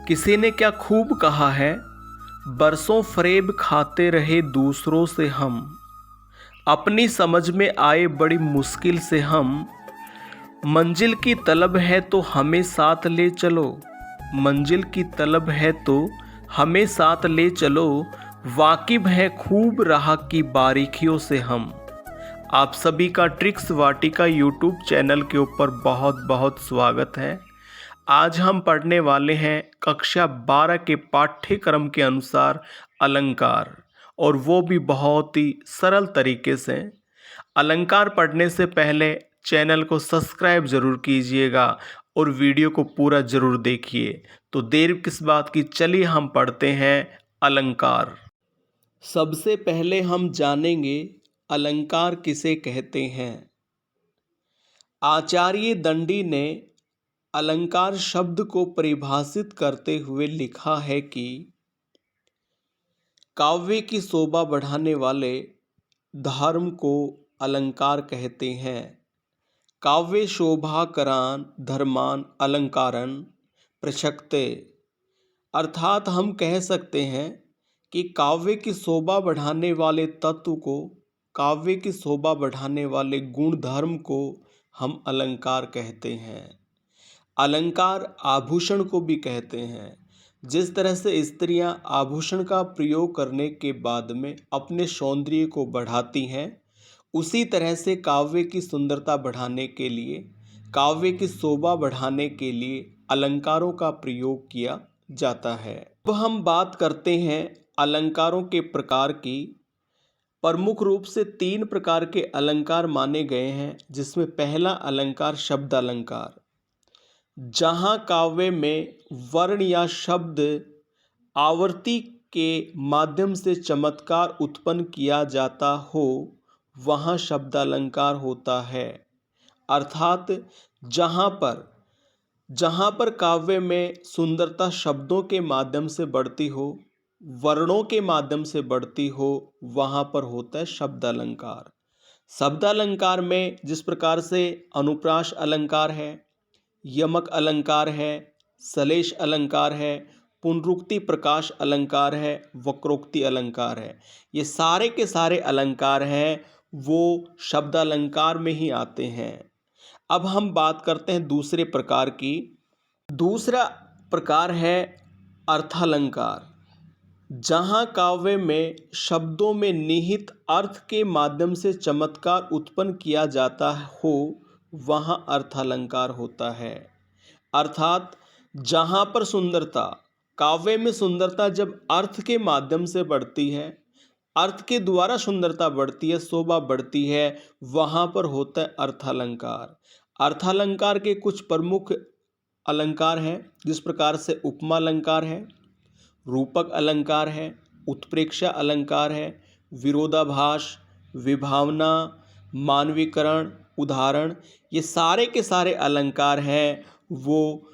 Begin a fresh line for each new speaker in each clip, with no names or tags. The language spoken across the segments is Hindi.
किसी ने क्या खूब कहा है, बरसों फरेब खाते रहे दूसरों से हम, अपनी समझ में आए बड़ी मुश्किल से हम। मंजिल की तलब है तो हमें साथ ले चलो, मंजिल की तलब है तो हमें साथ ले चलो, वाकिब है खूब राह की बारीकियों से हम। आप सभी का ट्रिक्स वाटिका यूट्यूब चैनल के ऊपर बहुत बहुत स्वागत है। आज हम पढ़ने वाले हैं कक्षा 12 के पाठ्यक्रम के अनुसार अलंकार, और वो भी बहुत ही सरल तरीके से। अलंकार पढ़ने से पहले चैनल को सब्सक्राइब ज़रूर कीजिएगा और वीडियो को पूरा ज़रूर देखिए। तो देर किस बात की, चलिए हम पढ़ते हैं अलंकार। सबसे पहले हम जानेंगे अलंकार किसे कहते हैं। आचार्य दंडी ने अलंकार शब्द को परिभाषित करते हुए लिखा है कि काव्य की शोभा बढ़ाने वाले धर्म को अलंकार कहते हैं। काव्य शोभा करान धर्मान अलंकारन प्रशक्ते। अर्थात हम कह सकते हैं कि काव्य की शोभा बढ़ाने वाले तत्व को, काव्य की शोभा बढ़ाने वाले गुण धर्म को हम अलंकार कहते हैं। अलंकार आभूषण को भी कहते हैं। जिस तरह से स्त्रियां आभूषण का प्रयोग करने के बाद में अपने सौंदर्य को बढ़ाती हैं, उसी तरह से काव्य की सुंदरता बढ़ाने के लिए, काव्य की शोभा बढ़ाने के लिए अलंकारों का प्रयोग किया जाता है। अब हम बात करते हैं अलंकारों के प्रकार की। प्रमुख रूप से 3 प्रकार के अलंकार माने गए हैं, जिसमें पहला अलंकार शब्द अलंकार, जहाँ काव्य में वर्ण या शब्द आवर्ती के माध्यम से चमत्कार उत्पन्न किया जाता हो, वहाँ शब्दालंकार होता है। अर्थात जहाँ पर काव्य में सुंदरता शब्दों के माध्यम से बढ़ती हो, वर्णों के माध्यम से बढ़ती हो, वहाँ पर होता है शब्दालंकार। शब्दालंकार में जिस प्रकार से अनुप्रास अलंकार है, यमक अलंकार है, सलेश अलंकार है, पुनरुक्ति प्रकाश अलंकार है, वक्रोक्ति अलंकार है, ये सारे के सारे अलंकार हैं वो शब्दालंकार में ही आते हैं। अब हम बात करते हैं दूसरे प्रकार की। दूसरा प्रकार है अर्थालंकार, जहाँ काव्य में शब्दों में निहित अर्थ के माध्यम से चमत्कार उत्पन्न किया जाता हो, वहाँ अर्थालंकार होता है। अर्थात जहाँ पर सुंदरता, काव्य में सुंदरता जब अर्थ के माध्यम से बढ़ती है, अर्थ के द्वारा सुंदरता बढ़ती है, शोभा बढ़ती है, वहाँ पर होता है अर्थालंकार। अर्थालंकार के कुछ प्रमुख अलंकार हैं, जिस प्रकार से उपमा अलंकार है, रूपक अलंकार है, उत्प्रेक्षा अलंकार है, विरोधाभास, विभावना, मानवीकरण, उदाहरण, ये सारे के सारे अलंकार हैं वो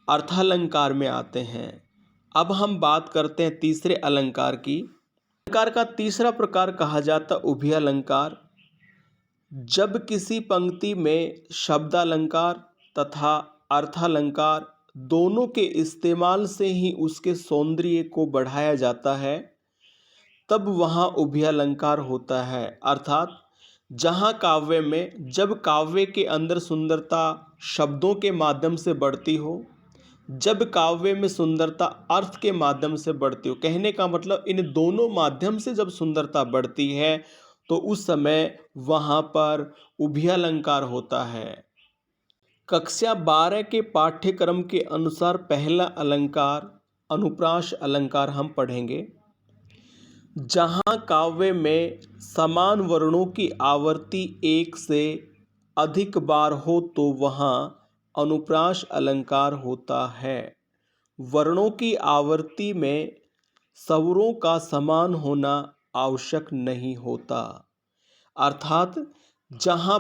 अर्थालंकार में आते हैं। अब हम बात करते हैं तीसरे अलंकार की। अलंकार का तीसरा प्रकार कहा जाता उभयालंकार, जब किसी पंक्ति में शब्दालंकार तथा अर्थालंकार दोनों के इस्तेमाल से ही उसके सौंदर्य को बढ़ाया जाता है, तब वहाँ उभयालंकार होता है। अर्थात जहाँ काव्य में, जब काव्य के अंदर सुंदरता शब्दों के माध्यम से बढ़ती हो, जब काव्य में सुंदरता अर्थ के माध्यम से बढ़ती हो, कहने का मतलब इन दोनों माध्यम से जब सुंदरता बढ़ती है, तो उस समय वहाँ पर उभयालंकार होता है। कक्षा 12 के पाठ्यक्रम के अनुसार पहला अलंकार अनुप्रास अलंकार हम पढ़ेंगे। जहाँ काव्य में समान वर्णों की आवर्ती एक से अधिक बार हो, तो वहाँ अनुप्रास अलंकार होता है। वर्णों की आवर्ती में स्वरों का समान होना आवश्यक नहीं होता। अर्थात जहाँ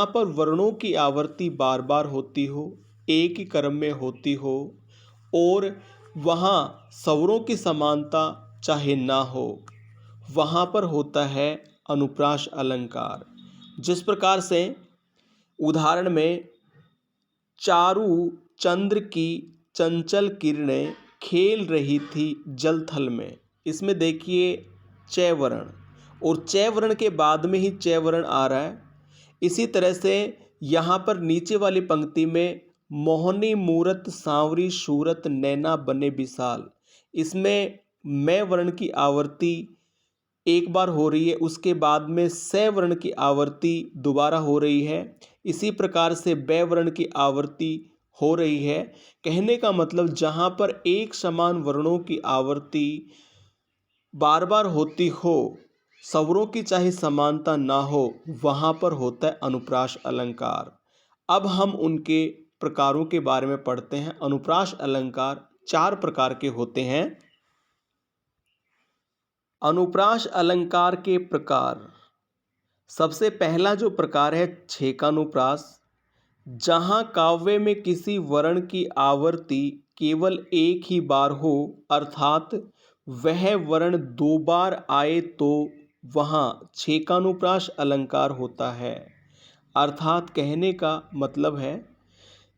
पर वर्णों की आवर्ती बार बार होती हो, एक ही क्रम में होती हो, और वहाँ स्वरों की समानता चाहे ना हो, वहाँ पर होता है अनुप्रास अलंकार। जिस प्रकार से उदाहरण में चारु चंद्र की चंचल किरणें खेल रही थी जल थल में। इसमें देखिए च वर्ण, और च वर्ण के बाद में ही च वर्ण आ रहा है। इसी तरह से यहाँ पर नीचे वाली पंक्ति में मोहनी मूरत सांवरी सूरत नैना बने विशाल, इसमें मैं वर्ण की आवर्ती एक बार हो रही है, उसके बाद में स वर्ण की आवर्ती दोबारा हो रही है। इसी प्रकार से ब वर्ण की आवर्ती हो रही है। कहने का मतलब जहाँ पर एक समान वर्णों की आवर्ती बार बार होती हो, स्वरों की चाहे समानता ना हो, वहाँ पर होता है अनुप्रास अलंकार। अब हम उनके प्रकारों के बारे में पढ़ते हैं। अनुप्रास अलंकार 4 प्रकार के होते हैं। अनुप्रास अलंकार के प्रकार, सबसे पहला जो प्रकार है छेकानुप्रास, जहाँ काव्य में किसी वर्ण की आवर्ती केवल एक ही बार हो, अर्थात वह वर्ण 2 बार आए तो वहाँ छेकानुप्रास अलंकार होता है। अर्थात कहने का मतलब है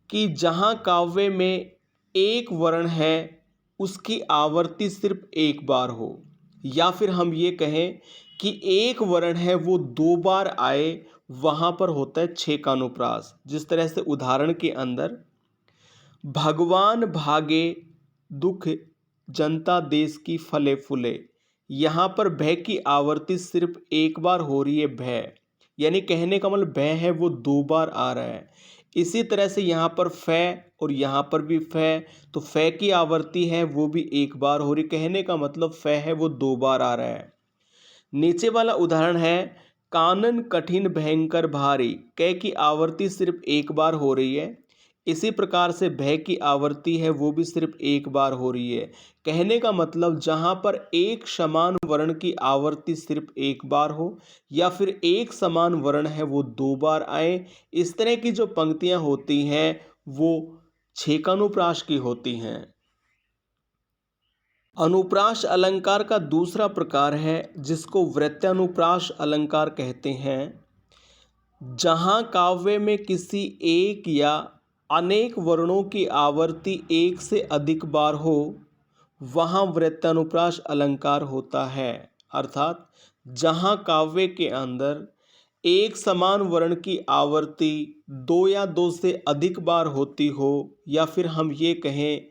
कि जहाँ काव्य में एक वर्ण है उसकी आवर्ती सिर्फ एक बार हो, या फिर हम ये कहें कि एक वर्ण है वो 2 बार आए, वहाँ पर होता है छेकानुप्रास। जिस तरह से उदाहरण के अंदर भगवान भागे दुख जनता देश की फले फूले, यहाँ पर भय की आवर्ती सिर्फ एक बार हो रही है भय, यानी कहने का मतलब भय है वो 2 बार आ रहा है। इसी तरह से यहाँ पर फै और यहाँ पर भी फै, तो फै की आवर्ती है वो भी एक बार हो रही, कहने का मतलब फै है वो 2 बार आ रहा है। नीचे वाला उदाहरण है कानन कठिन भयंकर भारी, कै की आवर्ती सिर्फ एक बार हो रही है। इसी प्रकार से भय की आवर्ती है वो भी सिर्फ एक बार हो रही है। कहने का मतलब जहाँ पर एक समान वर्ण की आवर्ती सिर्फ एक बार हो, या फिर एक समान वर्ण है वो 2 बार आए, इस तरह की जो पंक्तियाँ होती हैं वो छेकानुप्रास की होती हैं। अनुप्रास अलंकार का दूसरा प्रकार है जिसको वृत्यानुप्रास अलंकार कहते हैं। जहाँ काव्य में किसी एक या अनेक वर्णों की आवर्ती एक से अधिक बार हो, वहाँ वृत्यानुप्रास अलंकार होता है। अर्थात जहाँ काव्य के अंदर एक समान वर्ण की आवर्ती 2 या 2 से अधिक बार होती हो, या फिर हम ये कहें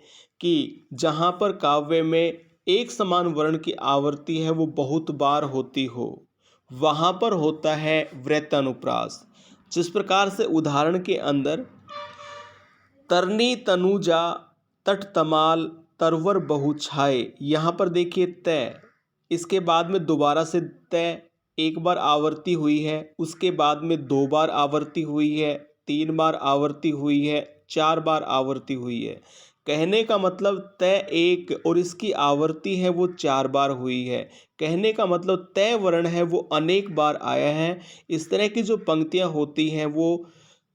कि जहाँ पर काव्य में एक समान वर्ण की आवर्ती है वो बहुत बार होती हो, वहाँ पर होता है वृत्यानुप्रास। जिस प्रकार से उदाहरण के अंदर तरनी तनुजा तट तमाल तरवर बहु छाए, यहाँ पर देखिए तय, इसके बाद में दोबारा से तय एक बार आवर्ती हुई है, उसके बाद में 2 बार आवर्ती हुई है, 3 बार आवर्ती हुई है, 4 बार आवर्ती हुई है। कहने का मतलब तय एक और इसकी आवर्ती है वो 4 बार हुई है। कहने का मतलब तय वर्ण है वो अनेक बार आया है। इस तरह की जो पंक्तियाँ होती हैं वो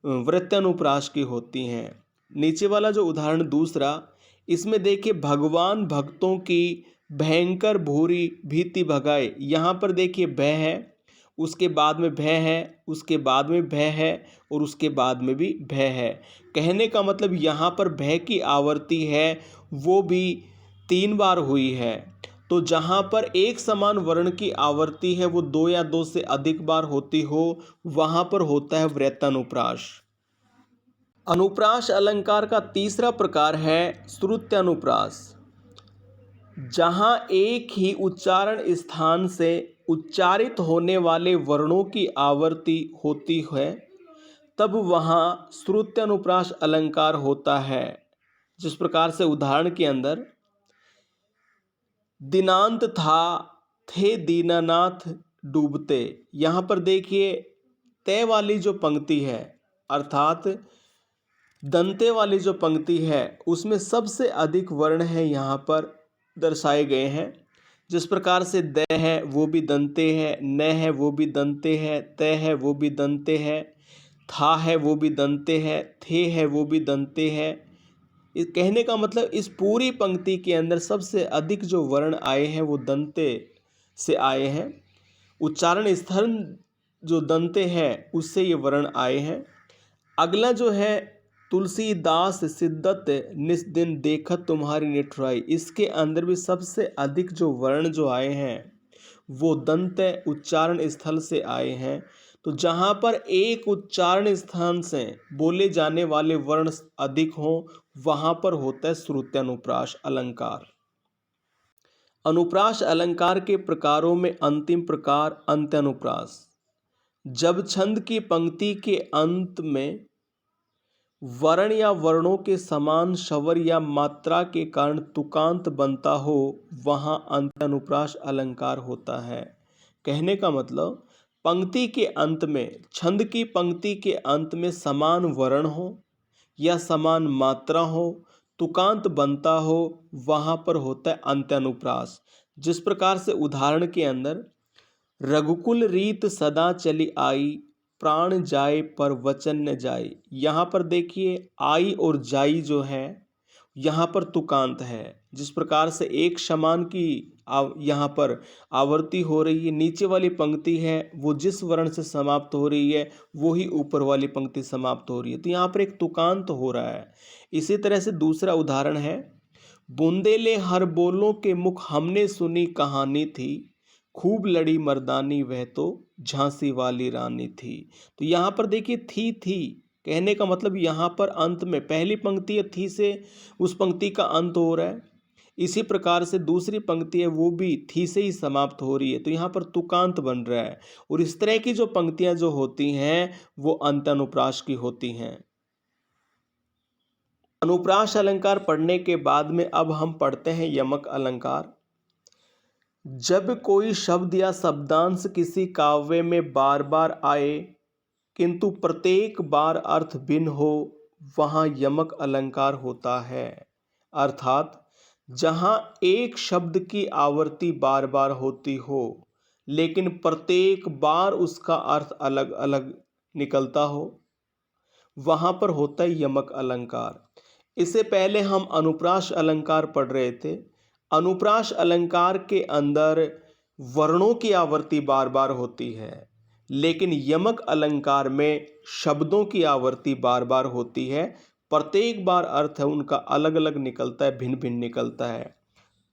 वृत्यानुप्रास की होती हैं। नीचे वाला जो उदाहरण दूसरा, इसमें देखिए भगवान भक्तों की भयंकर भूरी भीति भगाए, यहाँ पर देखिए भय है, उसके बाद में भय है, उसके बाद में भय है, और उसके बाद में भी भय है। कहने का मतलब यहाँ पर भय की आवर्ती है वो भी 3 बार हुई है। तो जहाँ पर एक समान वर्ण की आवर्ती है वो 2 या 2 से अधिक बार होती हो, वहाँ पर होता है वृत्यानुप्रास। अनुप्रास अलंकार का तीसरा प्रकार है श्रुत्यानुप्रास, जहाँ एक ही उच्चारण स्थान से उच्चारित होने वाले वर्णों की आवर्ती होती है, तब वहाँ श्रुत्यानुप्रास अलंकार होता है। जिस प्रकार से उदाहरण के अंदर दिनांत था थे दीनानाथ डूबते, यहाँ पर देखिए तय वाली जो पंक्ति है, अर्थात दंते वाली जो पंक्ति है, उसमें सबसे अधिक वर्ण है यहाँ पर दर्शाए गए हैं। जिस प्रकार से द है वो भी दंते है, न है वो भी दंते है, तय है वो भी दंते है, था है वो भी दंते है, थे है वो भी दंते है। कहने का मतलब इस पूरी पंक्ति के अंदर सबसे अधिक जो वर्ण आए हैं वो दंते से आए हैं। उच्चारण स्थल जो दंते हैं उससे ये वर्ण आए हैं। अगला जो है तुलसीदास सिद्धत निस दिन देखत तुम्हारी निठुराई। इसके अंदर भी सबसे अधिक जो वर्ण जो आए हैं वो दंत उच्चारण स्थल से आए हैं। तो जहाँ पर एक उच्चारण स्थान से बोले जाने वाले वर्ण अधिक हों वहाँ पर होता है श्रुत्यनुप्रास अलंकार। अनुप्रास अलंकार के प्रकारों में अंतिम प्रकार अंत्यानुप्रास। जब छंद की पंक्ति के अंत में वर्ण या वर्णों के समान स्वर या मात्रा के कारण तुकांत बनता हो वहाँ अंत्यानुप्रास अलंकार होता है। कहने का मतलब पंक्ति के अंत में, छंद की पंक्ति के अंत में समान वर्ण हो या समान मात्रा हो, तुकांत बनता हो, वहाँ पर होता है अंत्यानुप्रास। जिस प्रकार से उदाहरण के अंदर रघुकुल रीत सदा चली आई, प्राण जाए पर वचन न जाए। यहाँ पर देखिए आई और जाई जो है यहाँ पर तुकांत है। जिस प्रकार से एक समान की यहाँ पर आवर्ती हो रही है, नीचे वाली पंक्ति है वो जिस वर्ण से समाप्त हो रही है वो ही ऊपर वाली पंक्ति समाप्त हो रही है, तो यहाँ पर एक तुकांत हो रहा है। इसी तरह से दूसरा उदाहरण है बुंदेले हर बोलों के मुख हमने सुनी कहानी थी, खूब लड़ी मर्दानी वह तो झांसी वाली रानी थी। तो यहाँ पर देखिए थी कहने का मतलब यहाँ पर अंत में पहली पंक्ति है थी से उस पंक्ति का अंत हो रहा है, इसी प्रकार से दूसरी पंक्ति है वो भी थी से ही समाप्त हो रही है, तो यहाँ पर तुकांत बन रहा है। और इस तरह की जो पंक्तियां जो होती हैं वो अंत्यानुप्रास की होती हैं। अनुप्रास अलंकार पढ़ने के बाद में अब हम पढ़ते हैं यमक अलंकार। जब कोई शब्द या शब्दांश किसी काव्य में बार बार आए किंतु प्रत्येक बार अर्थ भिन्न हो वहाँ यमक अलंकार होता है। अर्थात जहाँ एक शब्द की आवृत्ति बार बार होती हो लेकिन प्रत्येक बार उसका अर्थ अलग अलग निकलता हो वहाँ पर होता है यमक अलंकार। इससे पहले हम अनुप्रास अलंकार पढ़ रहे थे। अनुप्रास अलंकार के अंदर वर्णों की आवृत्ति बार बार होती है लेकिन यमक अलंकार में शब्दों की आवृत्ति बार बार होती है, प्रत्येक बार अर्थ है उनका अलग अलग निकलता है, भिन्न भिन्न निकलता है।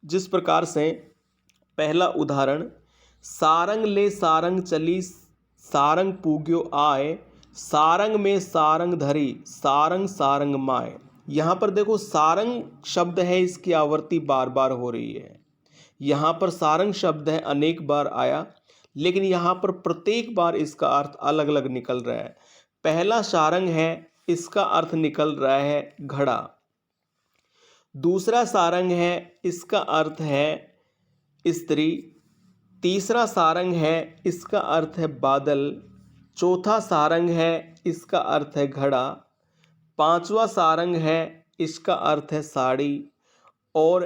जिस प्रकार से पहला उदाहरण सारंग ले सारंग चली सारंग पूग्यो आए, सारंग में सारंग धरी सारंग सारंग माए। यहाँ पर देखो सारंग शब्द है इसकी आवृत्ति बार बार हो रही है, यहाँ पर सारंग शब्द है अनेक बार आया लेकिन यहाँ पर प्रत्येक बार इसका अर्थ अलग अलग निकल रहा है। पहला सारंग है इसका अर्थ निकल रहा है घड़ा, दूसरा सारंग है इसका अर्थ है स्त्री, तीसरा सारंग है इसका अर्थ है बादल, चौथा सारंग है इसका अर्थ है घड़ा, पांचवा सारंग है इसका अर्थ है साड़ी और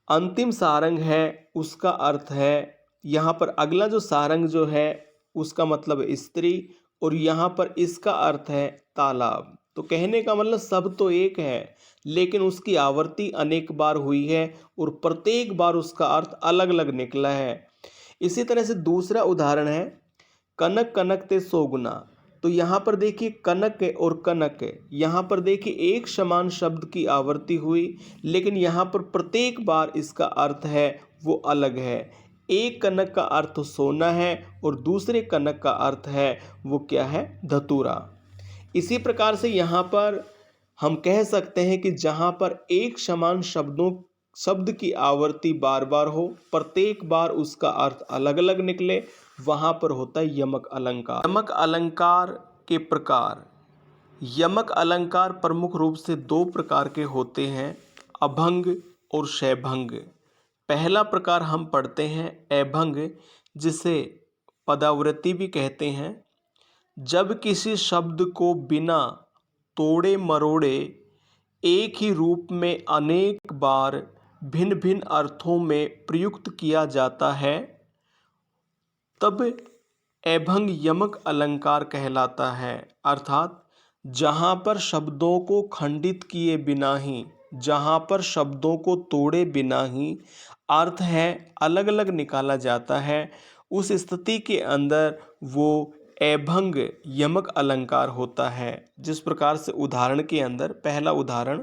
अंतिम सारंग है उसका अर्थ है, यहाँ पर अगला जो सारंग जो है उसका मतलब स्त्री और यहाँ पर इसका अर्थ है तालाब। तो कहने का मतलब सब तो एक है लेकिन उसकी आवृत्ति अनेक बार हुई है और प्रत्येक बार उसका अर्थ अलग अलग निकला है। इसी तरह से दूसरा उदाहरण है कनक कनक ते सोगुना। तो यहाँ पर देखिए कनक और कनक, यहाँ पर देखिए एक समान शब्द की आवृत्ति हुई लेकिन यहाँ पर प्रत्येक बार इसका अर्थ है वो अलग है। एक कनक का अर्थ सोना है और दूसरे कनक का अर्थ है वो क्या है धतूरा। इसी प्रकार से यहाँ पर हम कह सकते हैं कि जहाँ पर एक समान शब्द की आवृत्ति बार बार हो, प्रत्येक बार उसका अर्थ अलग अलग निकले, वहाँ पर होता है यमक अलंकार। यमक अलंकार के प्रकार। यमक अलंकार प्रमुख रूप से दो प्रकार के होते हैं, अभंग और शैभंग। पहला प्रकार हम पढ़ते हैं अभंग, जिसे पदावृत्ति भी कहते हैं। जब किसी शब्द को बिना तोड़े मरोड़े एक ही रूप में अनेक बार भिन्न भिन्न अर्थों में प्रयुक्त किया जाता है तब अभंग यमक अलंकार कहलाता है। अर्थात जहाँ पर शब्दों को खंडित किए बिना ही, जहाँ पर शब्दों को तोड़े बिना ही अर्थ है अलग अलग निकाला जाता है, उस स्थिति के अंदर वो एभंग यमक अलंकार होता है। जिस प्रकार से उदाहरण के अंदर पहला उदाहरण,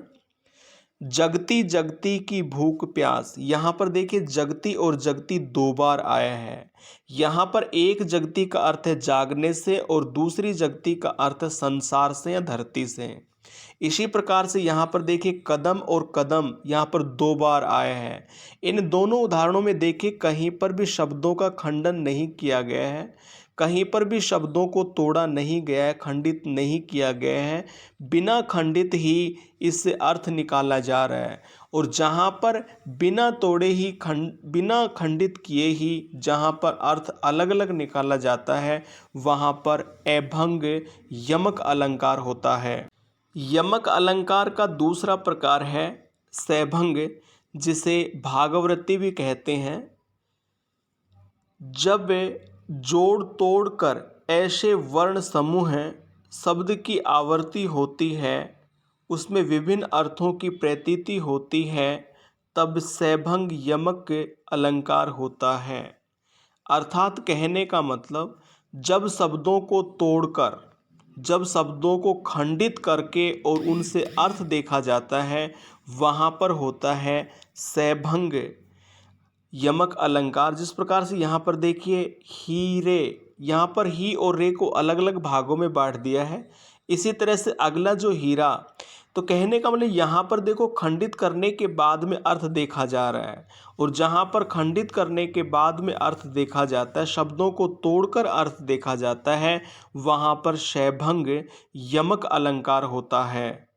जगती जगती की भूख प्यास। यहाँ पर देखिए जगती और जगती दो बार आया है। यहाँ पर एक जगती का अर्थ है जागने से और दूसरी जगती का अर्थ है संसार से या धरती से। इसी प्रकार से यहाँ पर देखिए कदम और कदम यहाँ पर दो बार आया है। इन दोनों उदाहरणों में देखिए कहीं पर भी शब्दों का खंडन नहीं किया गया है, कहीं पर भी शब्दों को तोड़ा नहीं गया है, खंडित नहीं किया गया है। बिना खंडित ही इससे अर्थ निकाला जा रहा है। और जहाँ पर बिना तोड़े ही बिना खंडित किए ही जहाँ पर अर्थ अलग अलग निकाला जाता है वहाँ पर एभंग यमक अलंकार होता है। यमक अलंकार का दूसरा प्रकार है सैभंग, जिसे भागवृत्ति भी कहते हैं। जब जोड़ तोड़ कर ऐसे वर्ण समूह शब्द की आवृत्ति होती है, उसमें विभिन्न अर्थों की प्रतीति होती है, तब सैभंग यमक अलंकार होता है। अर्थात कहने का मतलब, जब शब्दों को तोड़कर, जब शब्दों को खंडित करके और उनसे अर्थ देखा जाता है, वहाँ पर होता है सैभंग यमक अलंकार। जिस प्रकार से यहाँ पर देखिए हीरे, यहाँ पर ही और रे को अलग अलग भागों में बांट दिया है। इसी तरह से अगला जो हीरा, तो कहने का मतलब यहाँ पर देखो खंडित करने के बाद में अर्थ देखा जा रहा है, और जहाँ पर खंडित करने के बाद में अर्थ देखा जाता है, शब्दों को तोड़कर अर्थ देखा जाता है, वहाँ पर सैभंग यमक अलंकार होता है।